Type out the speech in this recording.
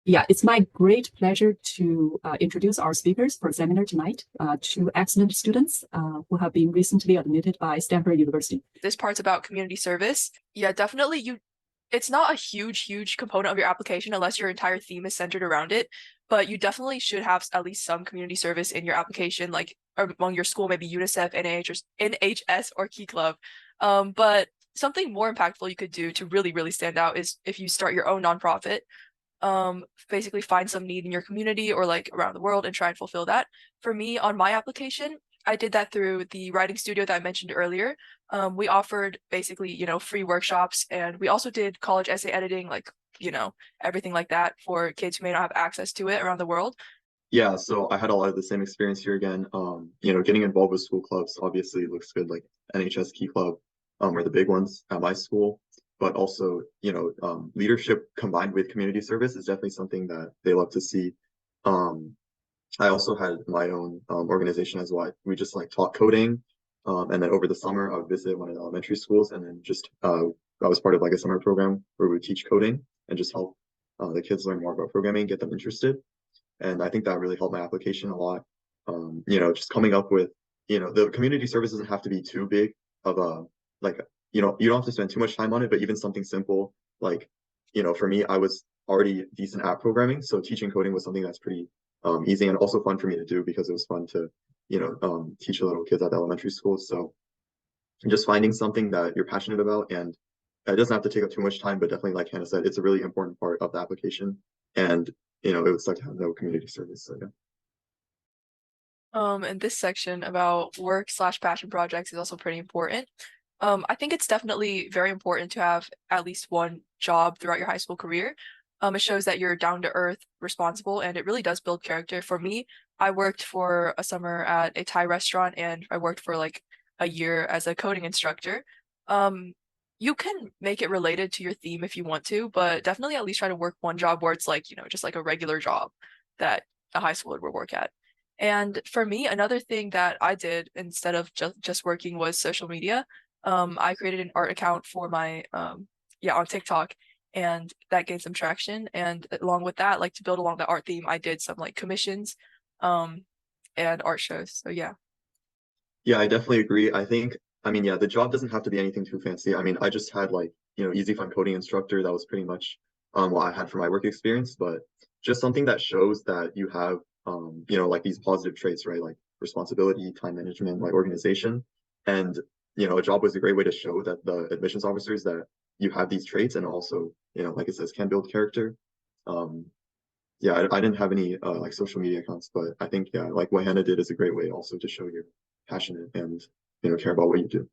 Yeah, it's my great pleasure to introduce our speakers for seminar tonight, two excellent students who have been recently admitted by Stanford University. This part's about community service. Yeah, definitely it's not a huge component of your application unless your entire theme is centered around it, but you definitely should have at least some community service in your application, like among your school, maybe UNICEF, NHS, or Key Club. But something more impactful you could do to really stand out is if you start your own nonprofit. Basically find some need in your community or like around the world and try and fulfill that. For me, on my application, I did that through the writing studio that I mentioned earlier. We offered basically, free workshops, and we also did college essay editing, like, everything like that for kids who may not have access to it around the world. Yeah, so I had a lot of the same experience here again. Getting involved with school clubs obviously looks good, like NHS Key Club, are the big ones at my school. But also, leadership combined with community service is definitely something that they love to see. Um, I also had my own organization as well. We just like taught coding, and then over the summer I would visit one of the elementary schools, and then just I was part of like a summer program where we would teach coding and just help the kids learn more about programming, get them interested. And I think that really helped my application a lot. Just coming up with, the community service doesn't have to be too big of a, like, you don't have to spend too much time on it, but even something simple, like, for me, I was already decent at programming. So teaching coding was something that's pretty easy and also fun for me to do because it was fun to, teach little kids at the elementary school. So just finding something that you're passionate about, and it doesn't have to take up too much time, but definitely, like Hannah said, it's a really important part of the application. And it would suck to have no community service. So yeah. And this section about work/passion projects is also pretty important. I think it's definitely very important to have at least one job throughout your high school career. It shows that you're down to earth, responsible, and it really does build character. For me, I worked for a summer at a Thai restaurant, and I worked for like a year as a coding instructor. You can make it related to your theme if you want to, but definitely at least try to work one job where it's like, just like a regular job that a high schooler would work at. And for me, another thing that I did instead of just working was social media. I created an art account for my on TikTok, and that gained some traction. And along with that, like to build along the art theme, I did some like commissions um and art shows. So yeah. Yeah, I definitely agree. Yeah, the job doesn't have to be anything too fancy. I mean, I just had like, EasyFunCoding instructor. That was pretty much what I had for my work experience, but just something that shows that you have, like these positive traits, right? Like responsibility, time management, like organization. And, a job was a great way to show that the admissions officers that you have these traits and also, like it says, can build character. Um, yeah, I didn't have any like social media accounts, but I think, yeah, like what Hannah did is a great way also to show you're passionate and, care about what you do.